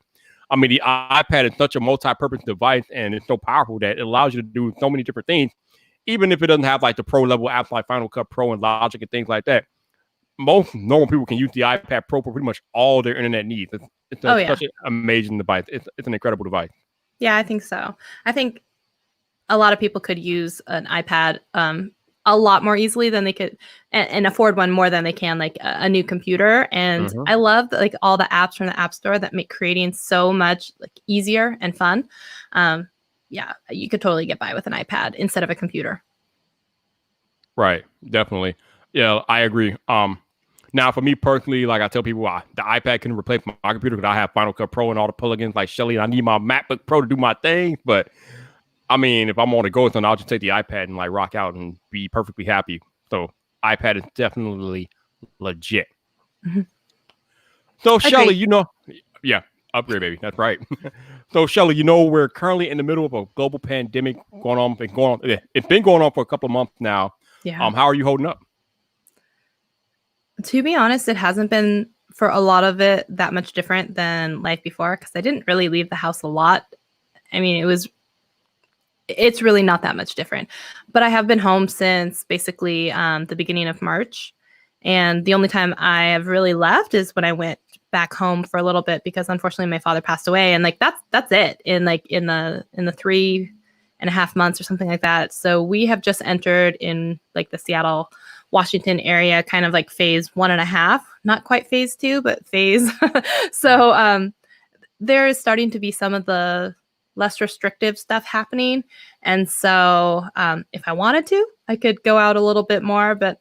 A: I mean, the iPad is such a multi-purpose device, and it's so powerful that it allows you to do so many different things, even if it doesn't have like the pro level apps like Final Cut Pro and Logic and things like that. Most normal people can use the iPad Pro for pretty much all their internet needs. It's such an amazing device. It's an incredible device.
B: Yeah, I think so. I think a lot of people could use an iPad a lot more easily than they could and afford one more than they can like a new computer. And I love like all the apps from the App Store that make creating so much like easier and fun. Yeah, you could totally get by with an iPad instead of a computer.
A: Right, definitely. Yeah, I agree. Now for me personally, like I tell people, the iPad can replace my computer because I have Final Cut Pro and all the plugins like Shelly. And I need my MacBook Pro to do my thing, but I mean, if I'm on the go, then I'll just take the iPad and like rock out and be perfectly happy. So iPad is definitely legit. So Shelly, upgrade, baby. That's right. So Shelly, we're currently in the middle of a global pandemic going on. It's been going on for a couple of months now.
B: Yeah.
A: How are you holding up?
B: To be honest, it hasn't been for a lot of it that much different than life before because I didn't really leave the house a lot. I mean, it's really not that much different, but I have been home since basically the beginning of March. And the only time I have really left is when I went back home for a little bit because unfortunately my father passed away. And like, that's it in the 3.5 months or something like that. So we have just entered in like the Seattle, Washington area, kind of like phase 1.5, not quite phase 2, but phase. So there is starting to be some of the less restrictive stuff happening. And so if I wanted to, I could go out a little bit more, but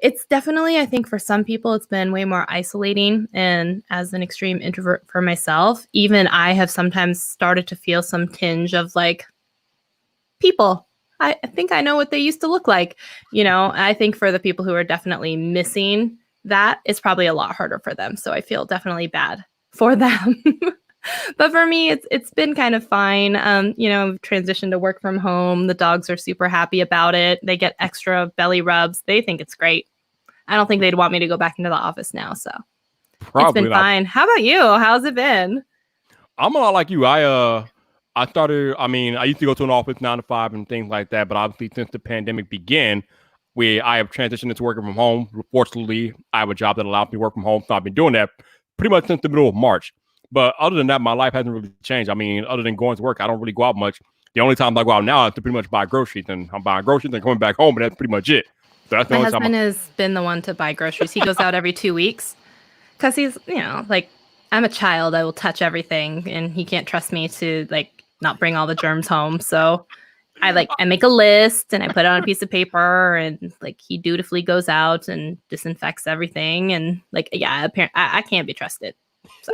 B: it's definitely, I think for some people, it's been way more isolating. And as an extreme introvert for myself, even I have sometimes started to feel some tinge of like, people, I think I know what they used to look like. I think for the people who are definitely missing that, it's probably a lot harder for them. So I feel definitely bad for them. But for me, it's been kind of fine. Transitioned to work from home. The dogs are super happy about it. They get extra belly rubs. They think it's great. I don't think they'd want me to go back into the office now. So it's been fine. How about you? How's it been?
A: I'm a lot like you. I used to go to an office 9 to 5 and things like that. But obviously, since the pandemic began, I have transitioned into working from home. Fortunately, I have a job that allows me to work from home. So I've been doing that pretty much since the middle of March. But other than that, my life hasn't really changed. I mean, other than going to work, I don't really go out much. The only time I go out now is to pretty much buy groceries. And I'm buying groceries and coming back home, and that's pretty much it. So that's
B: my husband has been the one to buy groceries. He goes out every 2 weeks because he's, like, I'm a child. I will touch everything, and he can't trust me to, like, not bring all the germs home. So I make a list and I put it on a piece of paper, and like he dutifully goes out and disinfects everything. And like, apparently I can't be trusted. So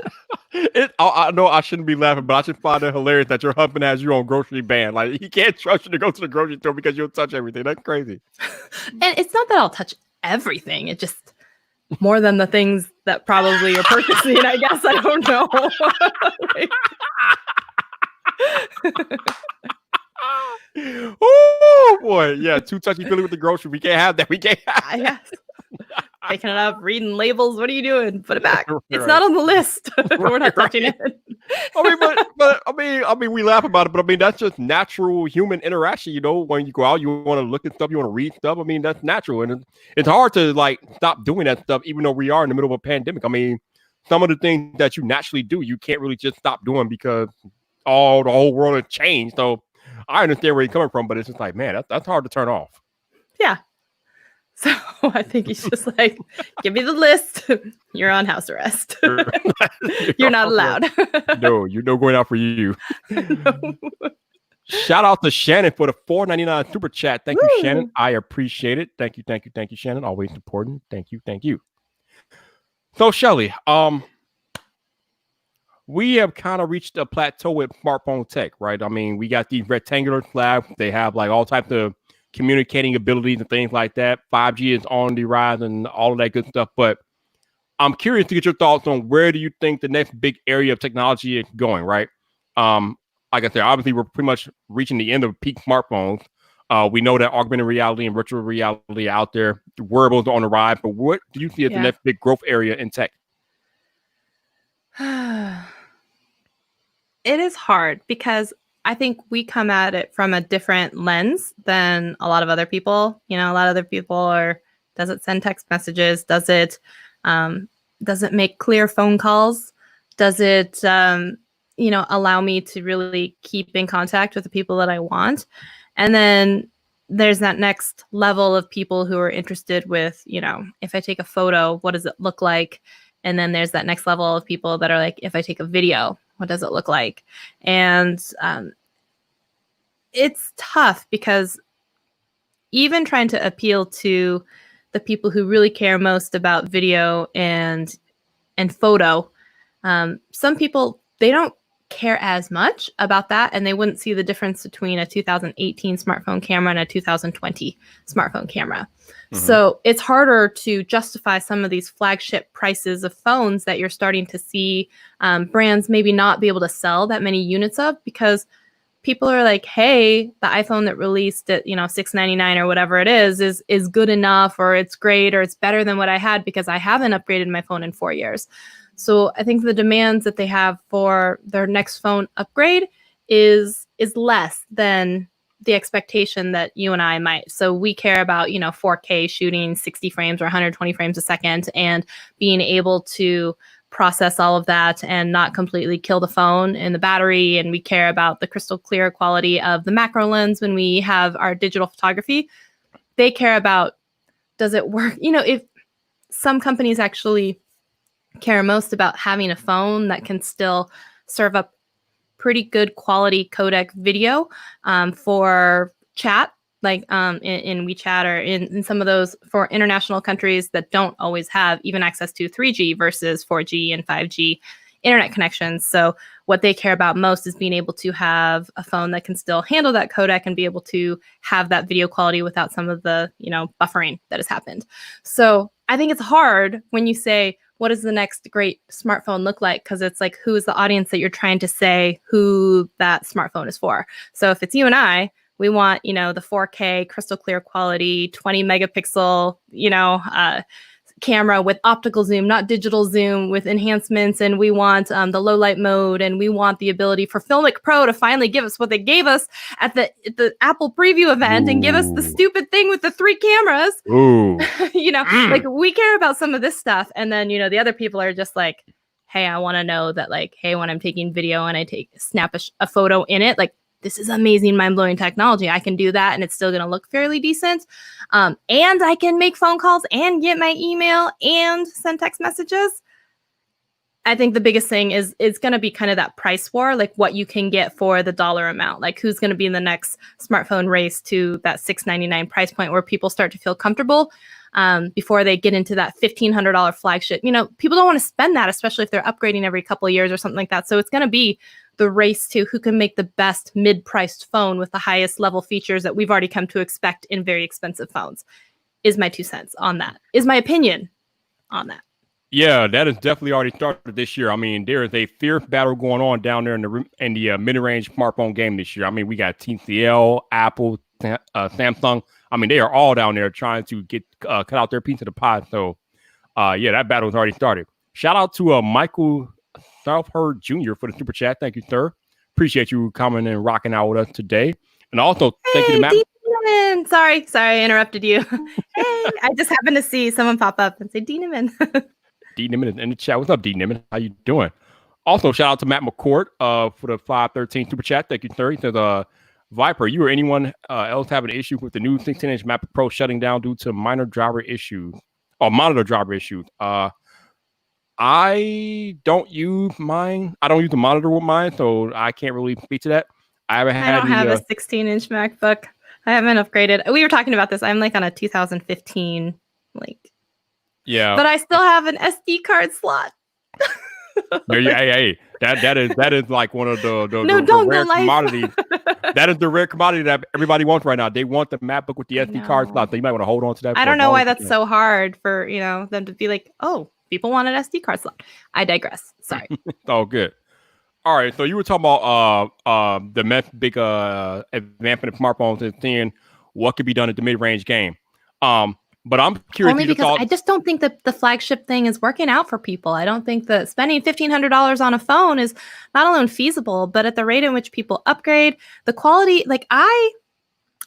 A: I know I shouldn't be laughing, but I just find it hilarious that your husband has your own grocery ban. Like he can't trust you to go to the grocery store because you'll touch everything. That's crazy.
B: And it's not that I'll touch everything. It just more than the things that probably you're purchasing. I guess I don't know.
A: Oh boy, yeah, too touchy-feely with the grocery. We can't have that. We can't have
B: yes. Picking it up, reading labels. What are you doing? Put it back. It's not on the list. We're not touching it.
A: I mean, we laugh about it, but I mean, that's just natural human interaction. When you go out, you want to look at stuff, you want to read stuff. I mean, that's natural, and it's hard to like stop doing that stuff, even though we are in the middle of a pandemic. I mean, some of the things that you naturally do, you can't really just stop doing because the whole world has changed. So I understand where you're coming from, but it's just like, man, that's hard to turn off.
B: Yeah. So I think he's just like, give me the list. You're on house arrest. You're not allowed.
A: No, you're no going out for you. No. Shout out to Shannon for the $4.99 super chat. Thank you, Shannon. I appreciate it. Thank you, Shannon. Always important. Thank you. So, Shelly, we have kind of reached a plateau with smartphone tech, right? I mean, we got these rectangular slabs. They have like all types of communicating abilities and things like that. 5G is on the rise and all of that good stuff. But I'm curious to get your thoughts on where do you think the next big area of technology is going, right? Like I said, obviously we're pretty much reaching the end of peak smartphones. We know that augmented reality and virtual reality are out there. The wearables are on the rise, but what do you see as the next big growth area in tech?
B: It is hard because I think we come at it from a different lens than a lot of other people. A lot of other people are, does it send text messages? Does it make clear phone calls? Does it, allow me to really keep in contact with the people that I want? And then there's that next level of people who are interested with, if I take a photo, what does it look like? And then there's that next level of people that are like, if I take a video, what does it look like? And it's tough because even trying to appeal to the people who really care most about video and photo, some people, they don't care as much about that, and they wouldn't see the difference between a 2018 smartphone camera and a 2020 smartphone camera. So it's harder to justify some of these flagship prices of phones that you're starting to see brands maybe not be able to sell that many units of, because people are like, hey, the iPhone that released at $699 or whatever it is good enough, or it's great, or it's better than what I had because I haven't upgraded my phone in 4 years. So I think the demands that they have for their next phone upgrade is less than the expectation that you and I might. So we care about, 4K shooting 60 frames or 120 frames a second and being able to process all of that and not completely kill the phone and the battery. And we care about the crystal clear quality of the macro lens when we have our digital photography. They care about, does it work? If some companies actually care most about having a phone that can still serve up pretty good quality codec video for chat, like in WeChat or in some of those for international countries that don't always have even access to 3G versus 4G and 5G internet connections. So what they care about most is being able to have a phone that can still handle that codec and be able to have that video quality without some of the, buffering that has happened. So I think it's hard when you say, what does the next great smartphone look like? Because it's like, who is the audience that you're trying to say who that smartphone is for? So if it's you and I, we want, the 4K crystal clear quality, 20 megapixel, camera with optical zoom, not digital zoom, with enhancements. And we want the low light mode, and we want the ability for Filmic Pro to finally give us what they gave us at the Apple preview event. Ooh. And give us the stupid thing with the 3 cameras.
A: Ooh.
B: Like we care about some of this stuff. And then, the other people are just like, hey, I want to know that, like, hey, when I'm taking video and I snap a photo in it, like, this is amazing, mind-blowing technology. I can do that, and it's still going to look fairly decent. And I can make phone calls and get my email and send text messages. I think the biggest thing is it's going to be kind of that price war, like what you can get for the dollar amount. Like who's going to be in the next smartphone race to that $699 price point where people start to feel comfortable before they get into that $1,500 flagship. People don't want to spend that, especially if they're upgrading every couple of years or something like that. So it's going to be the race to who can make the best mid-priced phone with the highest level features that we've already come to expect in very expensive phones, is my 2 cents on that, is my opinion on that.
A: Yeah, that has definitely already started this year. I mean, there is a fierce battle going on down there in the mid-range smartphone game this year. I mean, we got TCL, Apple, Samsung. I mean, they are all down there trying to get cut out their piece of the pie. So, that battle has already started. Shout out to Michael Southhurd Jr. for the super chat. Thank you, sir. Appreciate you coming and rocking out with us today. And also, thank you to Matt.
B: Sorry, I interrupted you. Hey, I just happened to see someone pop up and say D. Niman.
A: D. Niman is in the chat. What's up, D. Niman? How you doing? Also, shout out to Matt McCourt for the 513 super chat. Thank you, sir. He says, Viper, you or anyone else have an issue with the new 16-inch MacBook Pro shutting down due to monitor driver issues? I don't use mine. I don't use the monitor with mine, so I can't really speak to that. I don't
B: have a 16-inch MacBook. I haven't upgraded. We were talking about this. I'm like on a 2015,
A: yeah.
B: But I still have an SD card slot.
A: Hey, that is like one of the rare commodities. That is the rare commodity that everybody wants right now. They want the MacBook with the SD card slot, so you might want to hold on to that.
B: I don't know why that's so hard for them to be like, oh, People want an SD card slot. I digress. Sorry.
A: It's all good. All right, so you were talking about the next big advancement of smartphones and seeing what could be done at the mid-range game. But I'm curious.
B: Only because I just don't think that the flagship thing is working out for people. I don't think that spending $1,500 on a phone is not alone feasible, but at the rate in which people upgrade, the quality, like I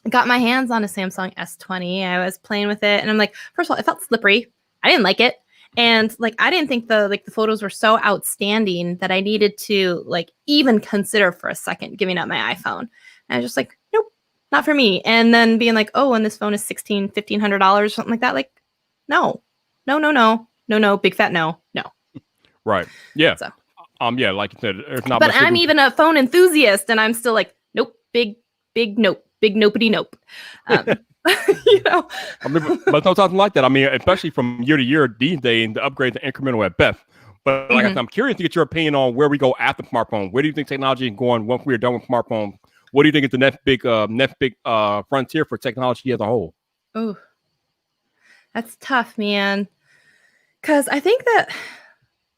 B: got my hands on a Samsung S20. I was playing with it and I'm like, first of all, it felt slippery. I didn't like it. And like, I didn't think the photos were so outstanding that I needed to like even consider for a second giving up my iPhone. And I was just like, nope, not for me. And then being like, oh, and this phone is $1,500, something like that. Like, no, big fat no.
A: Right. Yeah.
B: So,
A: yeah, like you said, there's not
B: but
A: much
B: I'm even a phone enthusiast and I'm still like, nope, big nope, big nopity nope. You know,
A: I mean, but no something like that. I mean, especially from year to year these days, the upgrades are incremental at best. But like I said, I'm curious to get your opinion on where we go after smartphone. Where do you think technology is going once we're done with smartphones? What do you think is the next big frontier for technology as a whole?
B: Oh, that's tough, man. Because I think that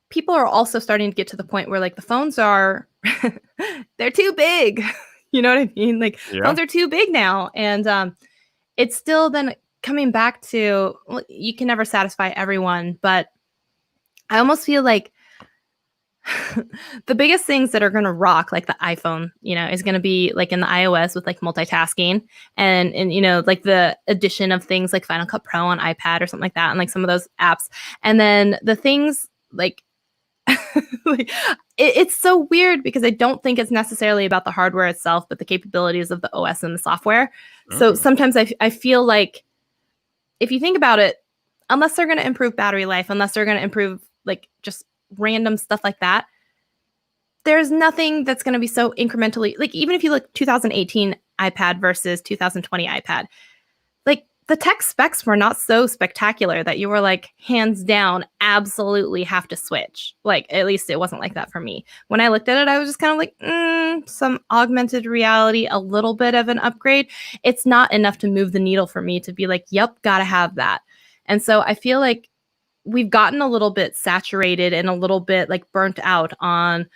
B: people are also starting to get to the point where like the phones are, they're too big. You know what I mean? Like phones are too big now. And it's still then coming back to, well, you can never satisfy everyone, but I almost feel like the biggest things that are going to rock, like the iPhone, you know, is going to be like in the iOS with like multitasking and, you know, like the addition of things like Final Cut Pro on iPad or something like that. And like some of those apps. And then the things like, it's so weird because I don't think it's necessarily about the hardware itself, but the capabilities of the OS and the software. So sometimes I feel like if you think about it, unless they're going to improve battery life, unless they're going to improve like just random stuff like that, there's nothing that's going to be so incrementally, like even if you look 2018 iPad versus 2020 iPad, like the tech specs were not so spectacular that you were like, hands down, absolutely have to switch. Like, at least it wasn't like that for me. When I looked at it, I was just kind of like, some augmented reality, a little bit of an upgrade. It's not enough to move the needle for me to be like, yep, gotta have that. And so I feel like we've gotten a little bit saturated and a little bit like burnt out on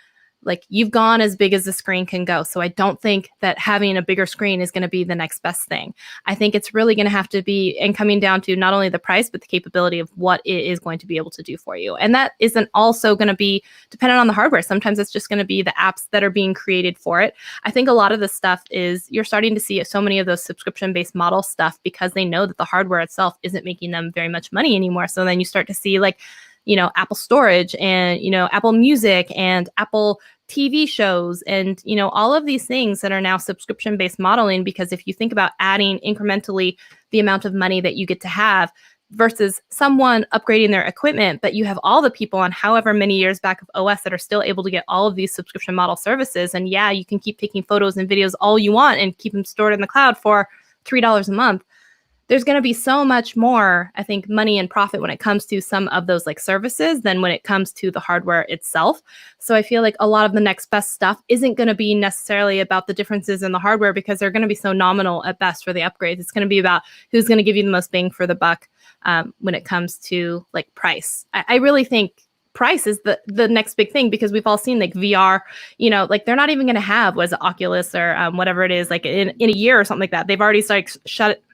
B: like you've gone as big as the screen can go. So I don't think that having a bigger screen is going to be the next best thing. I think it's really going to have to be, and coming down to not only the price, but the capability of what it is going to be able to do for you. And that isn't also going to be dependent on the hardware. Sometimes it's just going to be the apps that are being created for it. I think a lot of the stuff is you're starting to see so many of those subscription-based model stuff because they know that the hardware itself isn't making them very much money anymore. So then you start to see like, you know, Apple Storage and, you know, Apple Music and Apple TV shows and, you know, all of these things that are now subscription-based modeling, because if you think about adding incrementally the amount of money that you get to have versus someone upgrading their equipment, but you have all the people on however many years back of OS that are still able to get all of these subscription model services. And yeah, you can keep taking photos and videos all you want and keep them stored in the cloud for $3 a month. There's going to be so much more, I think, money and profit when it comes to some of those like services than when it comes to the hardware itself. So I feel like a lot of the next best stuff isn't going to be necessarily about the differences in the hardware because they're going to be so nominal at best for the upgrades. It's going to be about who's going to give you the most bang for the buck when it comes to like price. I really think price is the next big thing because we've all seen like VR, you know, like they're not even going to have was it Oculus or whatever it is, like in a year or something like that. They've already like shut it.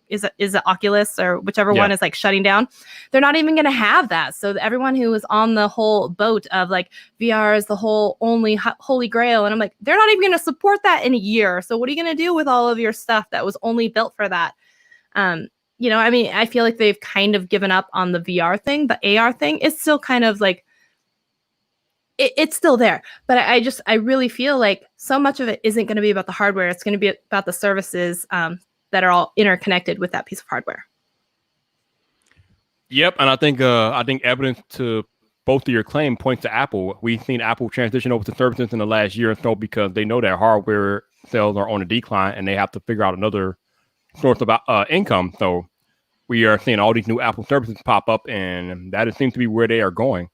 B: Is it Oculus or whichever one is like shutting down? They're not even going to have that. So everyone who was on the whole boat of like VR is the whole only holy grail. And I'm like, they're not even going to support that in a year. So what are you going to do with all of your stuff that was only built for that? You know, I mean, I feel like they've kind of given up on the VR thing. The AR thing is still kind of like, it's still there. But I really feel like so much of it isn't going to be about the hardware. It's going to be about the services that are all interconnected with that piece of hardware.
A: Yep, and I think evidence to both of your claim points to Apple. We've seen Apple transition over to services in the last year or so because they know that hardware sales are on a decline and they have to figure out another source of income. So we are seeing all these new Apple services pop up, and that seems to be where they are going.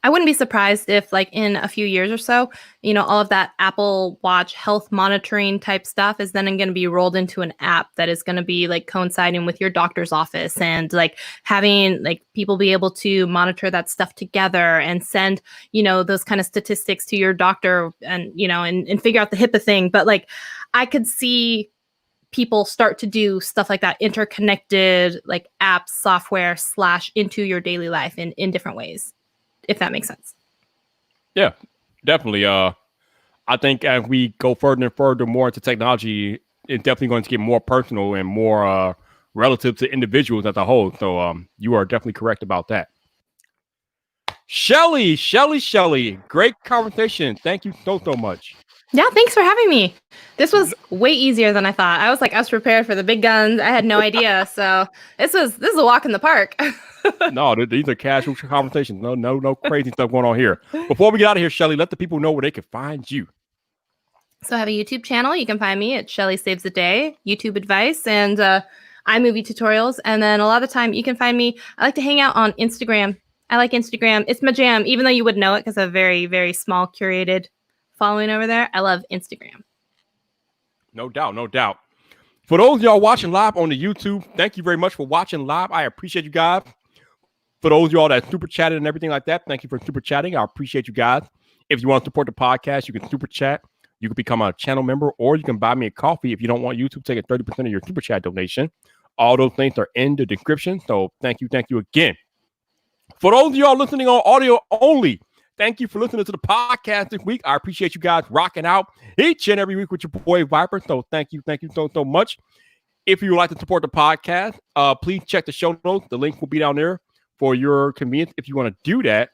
B: I wouldn't be surprised if, like, in a few years or so, all of that Apple Watch health monitoring type stuff is then going to be rolled into an app that is going to be like coinciding with your doctor's office, and like having like people be able to monitor that stuff together and send, those kind of statistics to your doctor, and, and figure out the HIPAA thing. But like, I could see people start to do stuff like that, interconnected, like apps, software / into your daily life in different ways, if that makes sense.
A: Yeah, definitely. I think as we go further and further more into technology, it's definitely going to get more personal and more relative to individuals as a whole. So you are definitely correct about that. Shelly, great conversation. Thank you so much.
B: Yeah, thanks for having me. This was way easier than I thought. I was prepared for the big guns. I had no idea. So this is a walk in the park.
A: No, these are casual conversations. No crazy stuff going on here. Before we get out of here, Shelly, let the people know where they can find you.
B: So I have a YouTube channel. You can find me at Shelly Saves the Day, YouTube advice, and iMovie tutorials. And then a lot of the time you can find me. I like to hang out on Instagram. I like Instagram. It's my jam, even though you wouldn't know it because I have a very, very small curated following over there. I love Instagram.
A: No doubt. For those of y'all watching live on the YouTube, thank you very much for watching live. I appreciate you guys. For those of y'all that super chatted and everything like that, thank you for super chatting. I appreciate you guys. If you want to support the podcast, you can super chat. You can become a channel member, or you can buy me a coffee if you don't want YouTube to take a 30% of your super chat donation. All those links are in the description. So thank you again. For those of y'all listening on audio only, thank you for listening to the podcast this week. I appreciate you guys rocking out each and every week with your boy Viper. So thank you so much. If you would like to support the podcast, please check the show notes. The link will be down there for your convenience if you want to do that.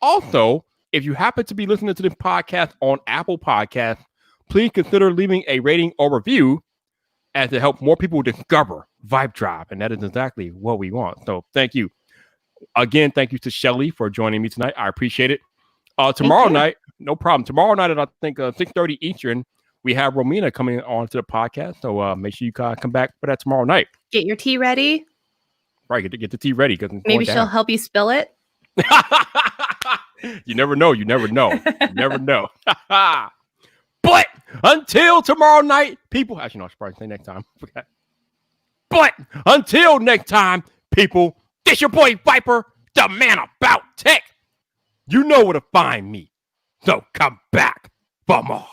A: Also, if you happen to be listening to this podcast on Apple Podcasts, please consider leaving a rating or review as it helps more people discover VypDrive, and that is exactly what we want. So thank you. Again, thank you to Shelly for joining me tonight. I appreciate it. Tomorrow night, no problem. Tomorrow night at I think 6:30 Eastern, we have Romina coming on to the podcast. So make sure you come back for that tomorrow night.
B: Get your tea ready.
A: Right, get the tea ready because
B: maybe she'll help you spill it.
A: You never know. But until tomorrow night, people. Actually, no, I should probably say next time. But until next time, people. This your boy Viper, the man about tech. You know where to find me. So come back for more.